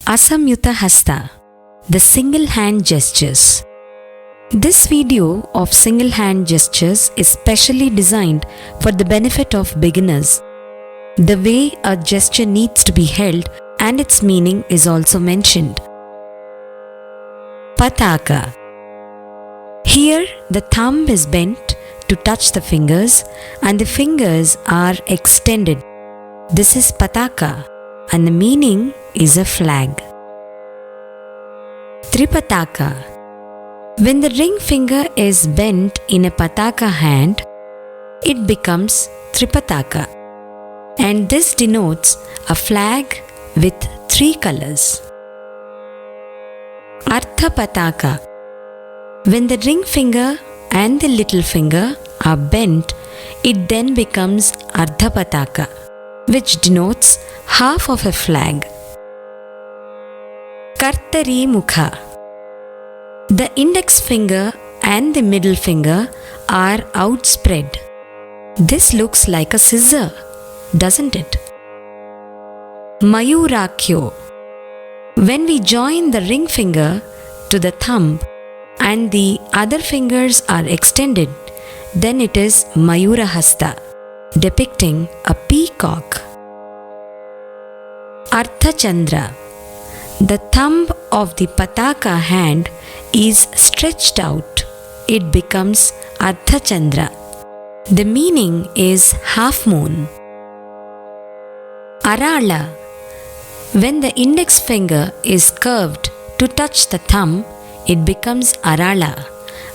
Asamyuta Hasta, the single hand gestures. This video of single hand gestures is specially designed for the benefit of beginners. The way a gesture needs to be held and its meaning is also mentioned. Pataka. Here the thumb is bent to touch the fingers and the fingers are extended. This is pataka and the meaning is a flag. Tripataka. When the ring finger is bent in a pataka hand, it becomes Tripataka, and this denotes a flag with 3 colors. Arthapataka. When the ring finger and the little finger are bent, it then becomes Ardhapataka, which denotes half of a flag. Kartari Mukha. The index finger and the middle finger are outspread. This looks like a scissor, doesn't it? Mayurakyo. When we join the ring finger to the thumb and the other fingers are extended, then it is Mayurahasta, depicting a peacock. Arthachandra. The thumb of the pataka hand is stretched out. It becomes Ardhachandra. The meaning is half moon. Arala. When the index finger is curved to touch the thumb, it becomes Arala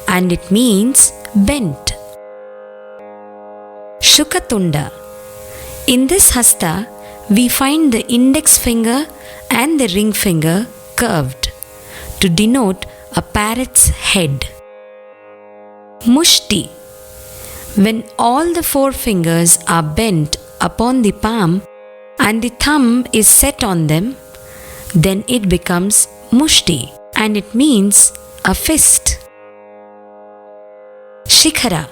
and it means bent. Shukatunda. In this hasta, we find the index finger and the ring finger curved to denote a parrot's head. Mushti. When all the 4 fingers are bent upon the palm and the thumb is set on them, then it becomes Mushti and it means a fist. Shikhara.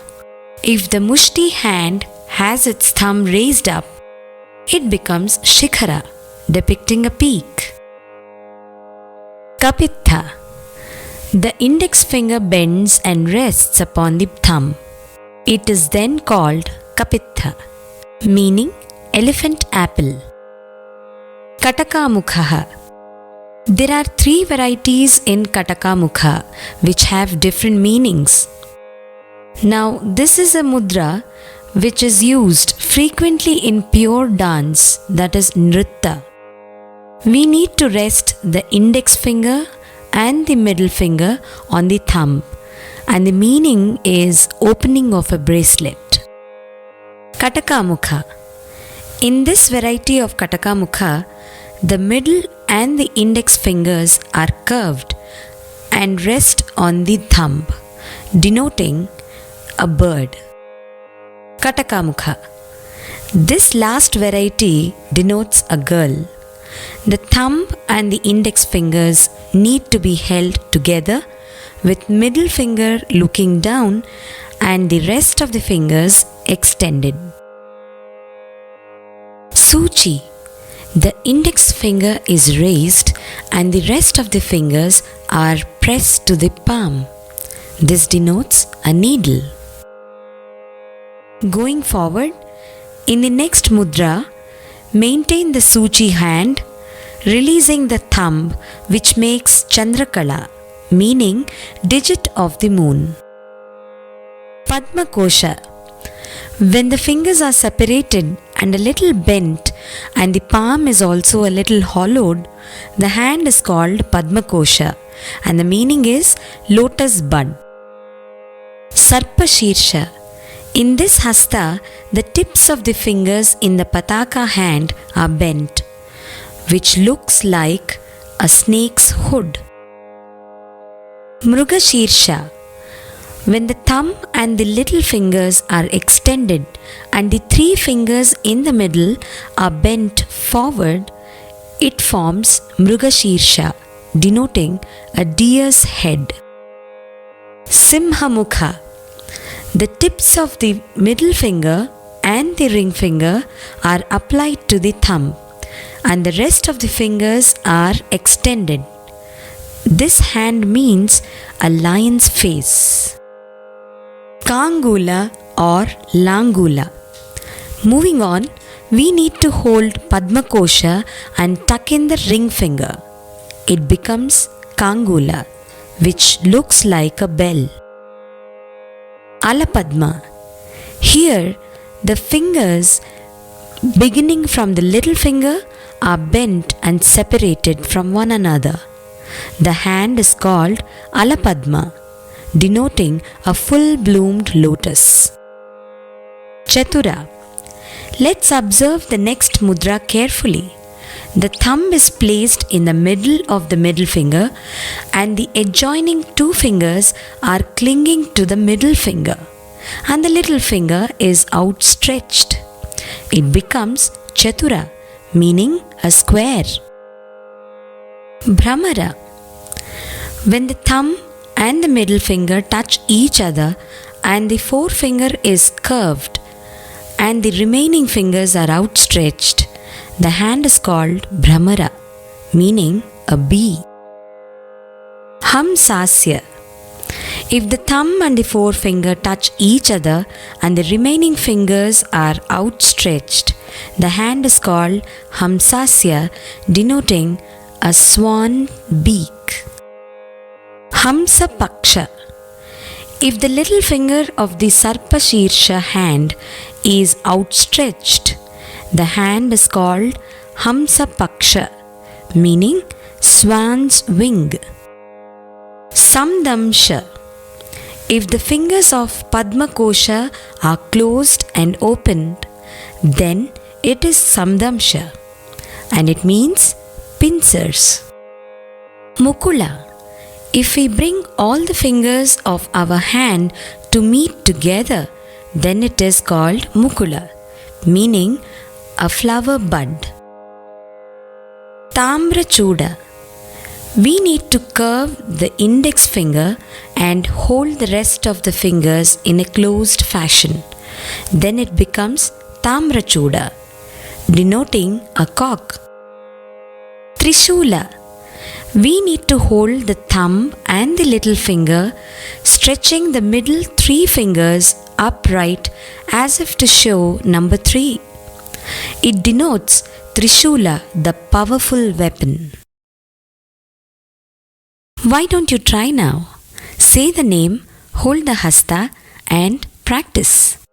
If the Mushti hand has its thumb raised up, it becomes Shikhara, depicting a peak. Kapitha. The index finger bends and rests upon the thumb. It is then called Kapitha, meaning elephant apple. Katakamukha. There are 3 varieties in Katakamukha which have different meanings. Now, this is a mudra which is used frequently in pure dance, that is nritta. We need to rest the index finger and the middle finger on the thumb, and the meaning is opening of a bracelet. Katakamukha. In this variety of Katakamukha, the middle and the index fingers are curved and rest on the thumb, denoting a bird. Katakamukha. This last variety denotes a girl. The thumb and the index fingers need to be held together with middle finger looking down and the rest of the fingers extended. Suchi. The index finger is raised and the rest of the fingers are pressed to the palm. This denotes a needle. Going forward, in the next mudra, maintain the Suchi hand, releasing the thumb, which makes Chandrakala, meaning digit of the moon. Padma Kosha. When the fingers are separated and a little bent and the palm is also a little hollowed, the hand is called Padma Kosha and the meaning is lotus bud. Sarpa Shirsha. In this hasta, the tips of the fingers in the pataka hand are bent, which looks like a snake's hood. Mruga Shirsha. When the thumb and the little fingers are extended and the 3 fingers in the middle are bent forward, it forms Mruga Shirsha, denoting a deer's head. Simhamukha. The tips of the middle finger and the ring finger are applied to the thumb and the rest of the fingers are extended. This hand means a lion's face. Kangula or Langula. Moving on, we need to hold Padma Kosha and tuck in the ring finger. It becomes Kangula, which looks like a bell. Alapadma. Here, the fingers beginning from the little finger are bent and separated from one another. The hand is called Alapadma, denoting a full-bloomed lotus. Chatura. Let's observe the next mudra carefully. The thumb is placed in the middle of the middle finger and the adjoining two fingers are clinging to the middle finger and the little finger is outstretched. It becomes Chatura, meaning a square. Bhramara. When the thumb and the middle finger touch each other and the forefinger is curved and the remaining fingers are outstretched, the hand is called Bhramara, meaning a bee. Hamsasya. If the thumb and the forefinger touch each other and the remaining fingers are outstretched, the hand is called Hamsasya, denoting a swan beak. Hamsa Paksha. If the little finger of the Sarpashirsha hand is outstretched, the hand is called Hamsa Paksha, meaning swan's wing. Samdamsha. If the fingers of Padma Kosha are closed and opened, then it is Samdamsha and it means pincers. Mukula. If we bring all the fingers of our hand to meet together, then it is called Mukula, meaning a flower bud. Tamrachuda. We need to curve the index finger and hold the rest of the fingers in a closed fashion. Then it becomes Tamrachuda, denoting a cock. Trishula. We need to hold the thumb and the little finger, stretching the middle three fingers upright as if to show number 3. It denotes Trishula, the powerful weapon. Why don't you try now? Say the name, hold the hasta and practice.